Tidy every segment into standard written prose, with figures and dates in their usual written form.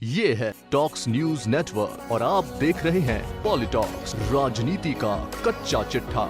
ये है talks news network और आप देख रहे हैं पॉलिटॉक्स, राजनीति का कच्चा चिट्ठा।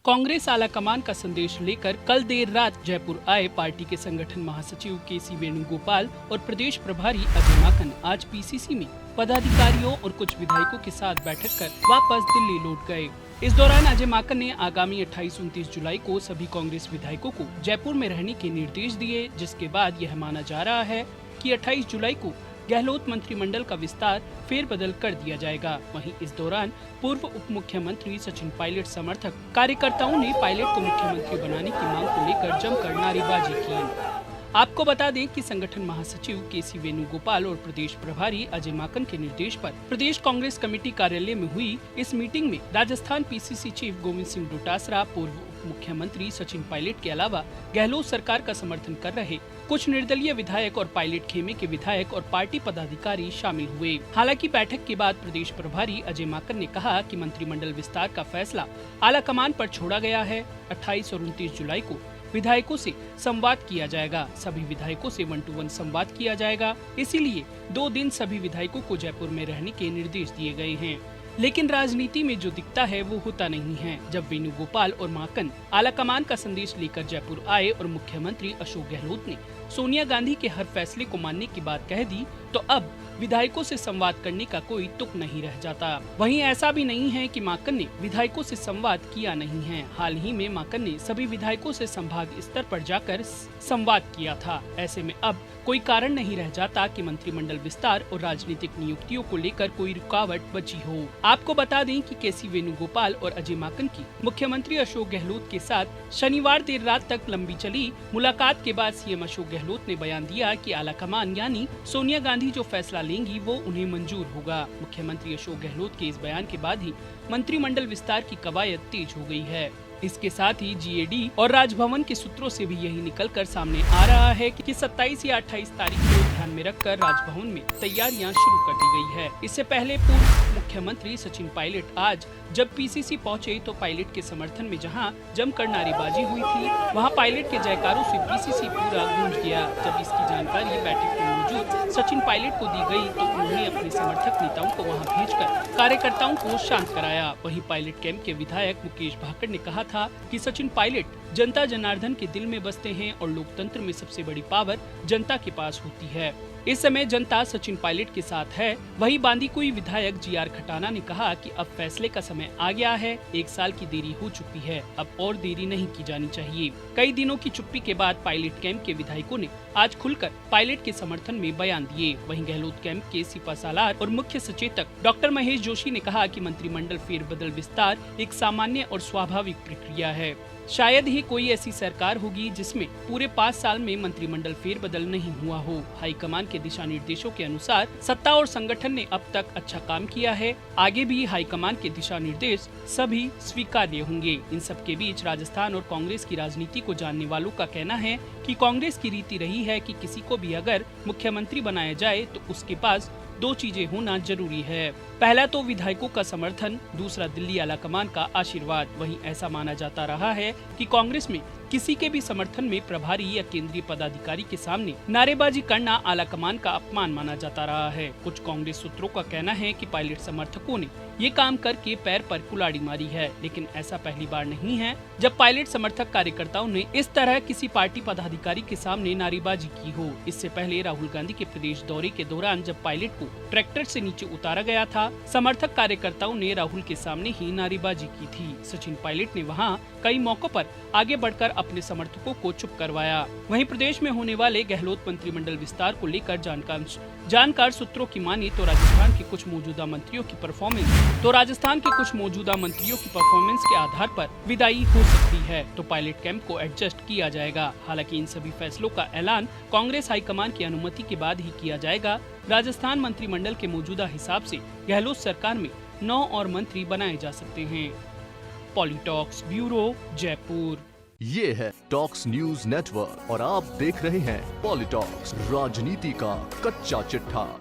कांग्रेस आलाकमान का संदेश लेकर कल देर रात जयपुर आए पार्टी के संगठन महासचिव के.सी. वेणुगोपाल और प्रदेश प्रभारी अजय माकन आज पीसीसी में पदाधिकारियों और कुछ विधायकों के साथ बैठक कर वापस दिल्ली लौट गए। इस दौरान अजय माकन ने आगामी 28-29 जुलाई को सभी कांग्रेस विधायकों को जयपुर में रहने के निर्देश दिए, जिसके बाद यह माना जा रहा है कि 28 जुलाई को गहलोत मंत्रिमंडल का विस्तार फेरबदल कर दिया जाएगा। वहीं इस दौरान पूर्व उप मुख्यमंत्री सचिन पायलट समर्थक कार्यकर्ताओं ने पायलट को मुख्यमंत्री बनाने की मांग को लेकर जमकर नारेबाजी की। आपको बता दें कि संगठन महासचिव के.सी. वेणुगोपाल और प्रदेश प्रभारी अजय माकन के निर्देश पर प्रदेश कांग्रेस कमेटी कार्यालय में हुई इस मीटिंग में राजस्थान पीसीसी चीफ गोविंद सिंह डोटासरा, पूर्व उप मुख्यमंत्री सचिन पायलट के अलावा गहलोत सरकार का समर्थन कर रहे कुछ निर्दलीय विधायक और पायलट खेमे के विधायक और पार्टी पदाधिकारी शामिल हुए। हालांकि बैठक के बाद प्रदेश प्रभारी अजय माकन ने कहा कि मंत्रिमंडल विस्तार का फैसला आलाकमान पर छोड़ा गया है। 28 और 29 जुलाई को विधायकों से संवाद किया जाएगा। सभी विधायकों से 1-to-1 संवाद किया जाएगा। इसीलिए 2 दिन सभी विधायकों को जयपुर में रहने के निर्देश दिए गए हैं। लेकिन राजनीति में जो दिखता है वो होता नहीं है। जब वेणुगोपाल और माकन आलाकमान का संदेश लेकर जयपुर आए और मुख्यमंत्री अशोक गहलोत ने सोनिया गांधी के हर फैसले को मानने की बात कह दी, तो अब विधायकों से संवाद करने का कोई तुक नहीं रह जाता। वहीं ऐसा भी नहीं है कि माकन ने विधायकों से संवाद किया नहीं है। हाल ही में माकन ने सभी विधायकों से संभाग स्तर पर जाकर संवाद किया था। ऐसे में अब कोई कारण नहीं रह जाता कि मंत्रिमंडल विस्तार और राजनीतिक नियुक्तियों को लेकर कोई रुकावट बची हो। आपको बता दें कि के.सी. वेणुगोपाल और अजय माकन की मुख्यमंत्री अशोक गहलोत के साथ शनिवार देर रात तक लंबी चली मुलाकात के बाद सीएम अशोक गहलोत ने बयान दिया कि आलाकमान यानी सोनिया गांधी जो फैसला लेंगी वो उन्हें मंजूर होगा। मुख्यमंत्री अशोक गहलोत के इस बयान के बाद ही मंत्रिमंडल विस्तार की कवायद तेज हो गई है। इसके साथ ही जीएडी और राजभवन के सूत्रों से भी यही निकलकर सामने आ रहा है कि 27 या 28 तारीख को ध्यान में रखकर राजभवन में तैयारियां शुरू कर दी गई है। इससे पहले पूर्व मुख्यमंत्री सचिन पायलट आज जब पीसीसी पहुंचे तो पायलट के समर्थन में जहां जमकर नारेबाजी हुई थी, वहां पायलट के जयकारों से पीसीसी पूरा गूंज गया। जब इसकी जानकारी बैठक में मौजूद सचिन पायलट को दी गई तो उन्होंने अपने समर्थक नेताओं को वहां भेजकर कार्यकर्ताओं को शांत कराया। वहीं पायलट कैंप के विधायक मुकेश भाकड़ ने कहा था कि सचिन पायलट जनता जनार्दन के दिल में बसते हैं और लोकतंत्र में सबसे बड़ी पावर जनता के पास होती है। इस समय जनता सचिन पायलट के साथ है। वही बांदीकुई विधायक जीआर खटाना ने कहा कि अब फैसले का समय आ गया है। 1 साल की देरी हो चुकी है, अब और देरी नहीं की जानी चाहिए। कई दिनों की चुप्पी के बाद पायलट कैंप के विधायकों ने आज खुलकर पायलट के समर्थन में बयान दिए। वहीं गहलोत कैंप के सिपा सालार और मुख्य सचेतक डॉक्टर महेश जोशी ने कहा कि मंत्रिमंडल फेरबदल विस्तार एक सामान्य और स्वाभाविक प्रक्रिया है। शायद ही कोई ऐसी सरकार होगी जिसमें पूरे 5 साल में मंत्रिमंडल फेरबदल नहीं हुआ हो। हाईकमान के दिशा निर्देशों के अनुसार सत्ता और संगठन ने अब तक अच्छा काम किया है। आगे भी हाईकमान के दिशा निर्देश सभी स्वीकार्य होंगे। इन सब के बीच राजस्थान और कांग्रेस की राजनीति को जानने वालों का कहना है कि कांग्रेस की रीति रही है कि किसी को भी अगर मुख्यमंत्री बनाया जाए तो उसके पास 2 चीजें होना जरूरी है। पहला तो विधायकों का समर्थन, दूसरा दिल्ली आलाकमान का आशीर्वाद। वहीं ऐसा माना जाता रहा है कि कांग्रेस में किसी के भी समर्थन में प्रभारी या केंद्रीय पदाधिकारी के सामने नारेबाजी करना आलाकमान का अपमान माना जाता रहा है। कुछ कांग्रेस सूत्रों का कहना है कि पायलट समर्थकों ने ये काम करके पैर पर कुल्हाड़ी मारी है, लेकिन ऐसा पहली बार नहीं है जब पायलट समर्थक कार्यकर्ताओं ने इस तरह किसी पार्टी पदाधिकारी के सामने नारेबाजी की हो। इससे पहले राहुल गांधी के प्रदेश दौरे के दौरान जब पायलट को ट्रैक्टर से नीचे उतारा गया था, समर्थक कार्यकर्ताओं ने राहुल के सामने ही नारेबाजी की थी। सचिन पायलट ने वहां कई मौकों पर आगे बढ़कर अपने समर्थकों को चुप करवाया। वहीं प्रदेश में होने वाले गहलोत मंत्रिमंडल विस्तार को लेकर जानकार सूत्रों की माने तो राजस्थान के कुछ मौजूदा मंत्रियों की परफॉर्मेंस के आधार पर विदाई हो सकती है, तो पायलट कैंप को एडजस्ट किया जाएगा। हालांकि इन सभी फैसलों का ऐलान कांग्रेस हाईकमान की अनुमति के बाद ही किया जाएगा। राजस्थान मंत्रिमंडल के मौजूदा हिसाब से गहलोत सरकार में 9 और मंत्री बनाए जा सकते हैं। पॉलिटॉक्स ब्यूरो, जयपुर। ये है टॉक्स न्यूज नेटवर्क और आप देख रहे हैं पॉलिटॉक्स, राजनीति का कच्चा चिट्ठा।